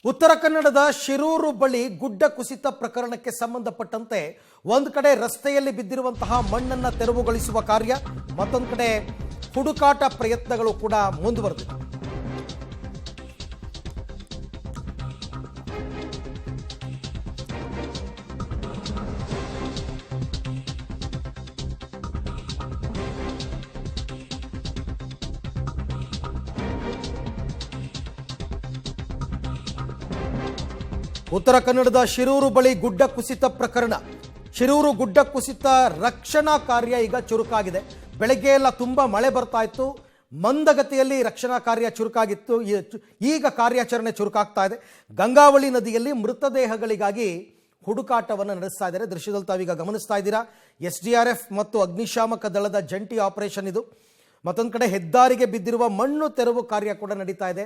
ಉತ್ತರ ಕನ್ನಡದ ಶಿರೂರು ಬಳಿ ಗುಡ್ಡ ಕುಸಿತ ಪ್ರಕರಣಕ್ಕೆ ಸಂಬಂಧಪಟ್ಟಂತೆ ಒಂದು ಕಡೆ ರಸ್ತೆಯಲ್ಲಿ ಬಿದ್ದಿರುವಂತಹ ಮಣ್ಣನ್ನು ತೆರವುಗೊಳಿಸುವ ಕಾರ್ಯ, ಮತ್ತೊಂದು ಕಡೆ ಹುಡುಕಾಟ ಪ್ರಯತ್ನಗಳು ಕೂಡ ಮುಂದುವರೆದಿವೆ. ಉತ್ತರ ಕನ್ನಡದ ಶಿರೂರು ಬಳಿ ಗುಡ್ಡ ಕುಸಿತ ಪ್ರಕರಣ. ಶಿರೂರು ಗುಡ್ಡ ಕುಸಿತ ರಕ್ಷಣಾ ಕಾರ್ಯ ಈಗ ಚುರುಕಾಗಿದೆ. ಬೆಳಗ್ಗೆ ಎಲ್ಲ ತುಂಬ ಮಳೆ ಬರ್ತಾ ಇತ್ತು, ಮಂದಗತಿಯಲ್ಲಿ ರಕ್ಷಣಾ ಕಾರ್ಯ ಚುರುಕಾಗಿತ್ತು. ಈಗ ಕಾರ್ಯಾಚರಣೆ ಚುರುಕಾಗ್ತಾ ಇದೆ. ಗಂಗಾವಳಿ ನದಿಯಲ್ಲಿ ಮೃತದೇಹಗಳಿಗಾಗಿ ಹುಡುಕಾಟವನ್ನು ನಡೆಸ್ತಾ ಇದ್ದಾರೆ. ದೃಶ್ಯದಲ್ಲಿ ತಾವೀಗ ಗಮನಿಸ್ತಾ ಇದ್ದೀರಾ. SDRF ಮತ್ತು ಅಗ್ನಿಶಾಮಕ ದಳದ ಜಂಟಿ ಆಪರೇಷನ್ ಇದು. ಮತ್ತೊಂದು ಕಡೆ ಹೆದ್ದಾರಿಗೆ ಬಿದ್ದಿರುವ ಮಣ್ಣು ತೆರವು ಕಾರ್ಯ ಕೂಡ ನಡೀತಾ ಇದೆ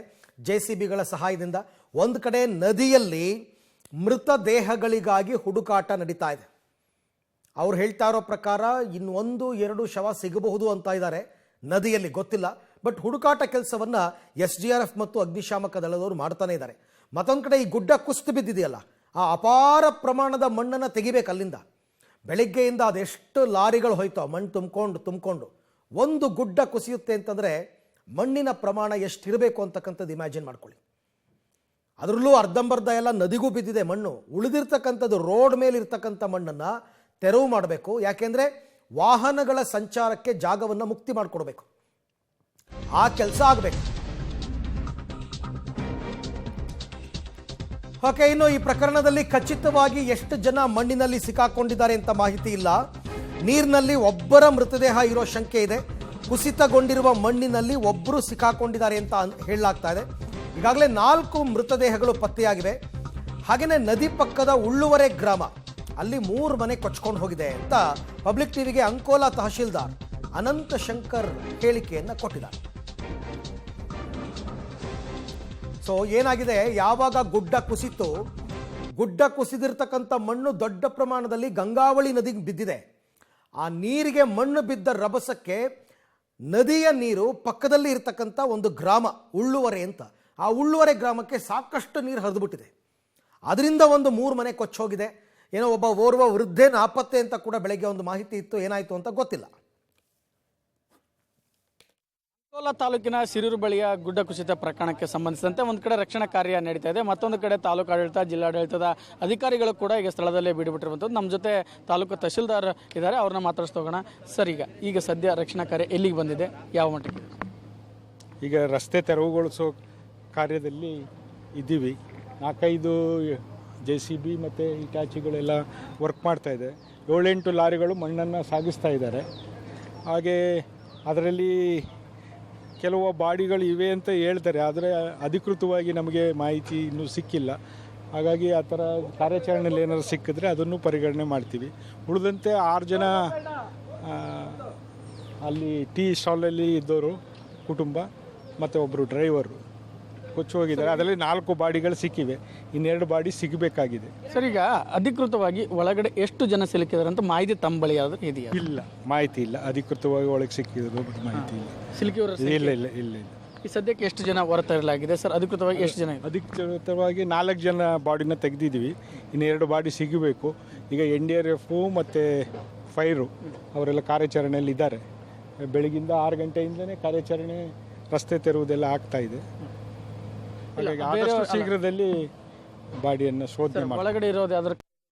JCBಗಳ ಸಹಾಯದಿಂದ. ಒಂದು ಕಡೆ ನದಿಯಲ್ಲಿ ಮೃತದೇಹಗಳಿಗಾಗಿ ಹುಡುಕಾಟ ನಡೀತಾ ಇದೆ. ಅವ್ರು ಹೇಳ್ತಾ ಇರೋ ಪ್ರಕಾರ ಇನ್ನು 1-2 ಶವ ಸಿಗಬಹುದು ಅಂತ ಇದ್ದಾರೆ ನದಿಯಲ್ಲಿ, ಗೊತ್ತಿಲ್ಲ. ಬಟ್ ಹುಡುಕಾಟ ಕೆಲಸವನ್ನು SDRF ಮತ್ತು ಅಗ್ನಿಶಾಮಕ ದಳದವರು ಮಾಡ್ತಾನೆ ಇದ್ದಾರೆ. ಮತ್ತೊಂದು ಕಡೆ ಈ ಗುಡ್ಡ ಕುಸಿದು ಬಿದ್ದಿದೆಯಲ್ಲ, ಆ ಅಪಾರ ಪ್ರಮಾಣದ ಮಣ್ಣನ್ನು ತೆಗಿಬೇಕು ಅಲ್ಲಿಂದ. ಬೆಳಿಗ್ಗೆಯಿಂದ ಅದೆಷ್ಟು ಲಾರಿಗಳು ಹೋಯ್ತೋ ಮಣ್ಣು ತುಂಬಿಕೊಂಡು ಒಂದು ಗುಡ್ಡ ಕುಸಿಯುತ್ತೆ ಅಂತಂದರೆ ಮಣ್ಣಿನ ಪ್ರಮಾಣ ಎಷ್ಟಿರಬೇಕು ಅಂತಕ್ಕಂಥದ್ದು ಇಮ್ಯಾಜಿನ್ ಮಾಡ್ಕೊಳ್ಳಿ. ಅದರಲ್ಲೂ ಅರ್ಧಂಬರ್ಧ ಎಲ್ಲ ನದಿಗೂ ಬಿದ್ದಿದೆ ಮಣ್ಣು. ಉಳಿದಿರ್ತಕ್ಕಂಥದ್ದು ರೋಡ್ ಮೇಲೆ ಇರ್ತಕ್ಕಂಥ ಮಣ್ಣನ್ನು ತೆರವು ಮಾಡಬೇಕು. ಯಾಕೆಂದರೆ ವಾಹನಗಳ ಸಂಚಾರಕ್ಕೆ ಜಾಗವನ್ನು ಮುಕ್ತಿ ಮಾಡಿಕೊಡ್ಬೇಕು. ಆ ಕೆಲಸ ಆಗಬೇಕು. ಓಕೆ, ಇನ್ನು ಈ ಪ್ರಕರಣದಲ್ಲಿ ಖಚಿತವಾಗಿ ಎಷ್ಟು ಜನ ಮಣ್ಣಿನಲ್ಲಿ ಸಿಕ್ಕಾಕೊಂಡಿದ್ದಾರೆ ಅಂತ ಮಾಹಿತಿ ಇಲ್ಲ. ನೀರಿನಲ್ಲಿ ಒಬ್ಬರ ಮೃತದೇಹ ಇರೋ ಶಂಕೆ ಇದೆ. ಕುಸಿತಗೊಂಡಿರುವ ಮಣ್ಣಿನಲ್ಲಿ ಒಬ್ಬರು ಸಿಕ್ಕಾಕೊಂಡಿದ್ದಾರೆ ಅಂತ ಹೇಳಲಾಗ್ತಾ ಇದೆ. ಈಗಾಗಲೇ 4 ಮೃತದೇಹಗಳು ಪತ್ತೆಯಾಗಿವೆ. ಹಾಗೆಯೇ ನದಿ ಪಕ್ಕದ ಉಳ್ಳುವರೆ ಗ್ರಾಮ, ಅಲ್ಲಿ 3 ಮನೆ ಕೊಚ್ಕೊಂಡು ಹೋಗಿದೆ ಅಂತ ಪಬ್ಲಿಕ್ ಟಿವಿಗೆ ಅಂಕೋಲಾ ತಹಶೀಲ್ದಾರ್ ಅನಂತ ಶಂಕರ್ ಹೇಳಿಕೆಯನ್ನು ಕೊಟ್ಟಿದ್ದಾರೆ. ಸೊ ಏನಾಗಿದೆ, ಯಾವಾಗ ಗುಡ್ಡ ಕುಸಿದಿರ್ತಕ್ಕಂಥ ಮಣ್ಣು ದೊಡ್ಡ ಪ್ರಮಾಣದಲ್ಲಿ ಗಂಗಾವಳಿ ನದಿಗೆ ಬಿದ್ದಿದೆ. ಆ ನೀರಿಗೆ ಮಣ್ಣು ಬಿದ್ದ ರಭಸಕ್ಕೆ ನದಿಯ ನೀರು ಪಕ್ಕದಲ್ಲಿ ಇರ್ತಕ್ಕಂಥ ಒಂದು ಗ್ರಾಮ ಉಳ್ಳುವರೆ ಅಂತ, ಆ ಉಳ್ಳುವರೆ ಗ್ರಾಮಕ್ಕೆ ಸಾಕಷ್ಟು ನೀರು ಹರಿದುಬಿಟ್ಟಿದೆ. ಅದರಿಂದ ಒಂದು 3 ಮನೆ ಕೊಚ್ಚೋಗಿದೆ. ಏನೋ ಓರ್ವ ವೃದ್ಧೆ ನಾಪತ್ತೆ ಅಂತ ಕೂಡ ಬೆಳಗ್ಗೆ ಒಂದು ಮಾಹಿತಿ ಇತ್ತು. ಏನಾಯಿತು ಅಂತ ಗೊತ್ತಿಲ್ಲ. ಅಂಕೋಲಾ ತಾಲೂಕಿನ ಶಿರೂರು ಬಳಿಯ ಗುಡ್ಡ ಕುಸಿತ ಪ್ರಕರಣಕ್ಕೆ ಸಂಬಂಧಿಸಿದಂತೆ ಒಂದು ಕಡೆ ರಕ್ಷಣಾ ಕಾರ್ಯ ನಡೀತಾ ಇದೆ, ಮತ್ತೊಂದು ಕಡೆ ತಾಲೂಕು ಆಡಳಿತ, ಜಿಲ್ಲಾಡಳಿತದ ಅಧಿಕಾರಿಗಳು ಕೂಡ ಈಗ ಸ್ಥಳದಲ್ಲೇ ಬಿಡುಬಿಟ್ಟಿರುವಂಥದ್ದು. ನಮ್ಮ ಜೊತೆ ತಾಲೂಕು ತಹಶೀಲ್ದಾರ್ ಇದ್ದಾರೆ, ಅವ್ರನ್ನ ಮಾತಾಡಿಸ್ತೋಗೋಣ. ಸರ್, ಈಗ ಸದ್ಯ ರಕ್ಷಣಾ ಕಾರ್ಯ ಎಲ್ಲಿಗೆ ಬಂದಿದೆ, ಯಾವ ಮಟ್ಟಿಗೆ? ಈಗ ರಸ್ತೆ ತೆರವುಗೊಳಿಸೋ ಕಾರ್ಯದಲ್ಲಿ ಇದ್ದೀವಿ. 4-5 JCB ಮತ್ತು ಇಟಾಚಿಗಳೆಲ್ಲ ವರ್ಕ್ ಮಾಡ್ತಾ ಇದೆ. 7-8 ಲಾರಿಗಳು ಮಣ್ಣನ್ನು ಸಾಗಿಸ್ತಾ ಇದ್ದಾರೆ. ಹಾಗೆ ಅದರಲ್ಲಿ ಕೆಲವು ಬಾಡಿಗಳು ಇವೆ ಅಂತ ಹೇಳ್ತಾರೆ, ಆದರೆ ಅಧಿಕೃತವಾಗಿ ನಮಗೆ ಮಾಹಿತಿ ಇನ್ನೂ ಸಿಕ್ಕಿಲ್ಲ. ಹಾಗಾಗಿ ಆ ಥರ ಕಾರ್ಯಾಚರಣೆಯಲ್ಲಿ ಏನಾದರೂ ಸಿಕ್ಕಿದ್ರೆ ಅದನ್ನು ಪರಿಗಣನೆ ಮಾಡ್ತೀವಿ. ಉಳಿದಂತೆ 6 ಜನ ಅಲ್ಲಿ ಟೀ ಸ್ಟಾಲಲ್ಲಿ ಇದ್ದವರು ಕುಟುಂಬ ಮತ್ತು ಒಬ್ಬರು ಡ್ರೈವರು ಕೊಚ್ಚಿ ಹೋಗಿದ್ದಾರೆ. ಅದರಲ್ಲಿ 4 ಬಾಡಿಗಳು ಸಿಕ್ಕಿವೆ, ಇನ್ನೆರಡು ಬಾಡಿ ಸಿಗಬೇಕಾಗಿದೆ. ಸರ್, ಈಗ ಅಧಿಕೃತವಾಗಿ ಒಳಗಡೆ ಎಷ್ಟು ಜನ ಸಿಲುಕಿದ್ದಾರೆ ಅಂತ ಮಾಹಿತಿ ತಮ್ಮ ಬಳಿ ಯಾವ್ದು ಇದೆಯಾ? ಇಲ್ಲ, ಮಾಹಿತಿ ಇಲ್ಲ. ಅಧಿಕೃತವಾಗಿ ಒಳಗೆ ಸಿಕ್ಕಿದ್ರು ಮಾಹಿತಿ ಇಲ್ಲ. ಸಿಲುಕಿಯವರು ಇಲ್ಲ. ಈ ಸದ್ಯಕ್ಕೆ ಎಷ್ಟು ಜನ ಹೊರತರಲಾಗಿದೆ ಸರ್? ಅಧಿಕೃತವಾಗಿ ಎಷ್ಟು ಜನ? ಅಧಿಕೃತವಾಗಿ 4 ಜನ ಬಾಡಿನ ತೆಗೆದಿದ್ದೀವಿ, ಇನ್ನೆರಡು ಬಾಡಿ ಸಿಗಬೇಕು. ಈಗ NDRF ಮತ್ತು ಫೈರು ಅವರೆಲ್ಲ ಕಾರ್ಯಾಚರಣೆಯಲ್ಲಿ ಇದ್ದಾರೆ. ಬೆಳಗಿಂದ 6 ಗಂಟೆಯಿಂದಲೇ ಕಾರ್ಯಾಚರಣೆ, ರಸ್ತೆ ತೆರವುದೆಲ್ಲ ಆಗ್ತಾ ಇದೆ. ಹಾಗಾಗಿ ಆದಷ್ಟು ಶೀಘ್ರದಲ್ಲಿ ಬಾಡಿಯನ್ನು ಶೋಧನೆ ಮಾಡಿ ಒಳಗಡೆ ಇರೋದು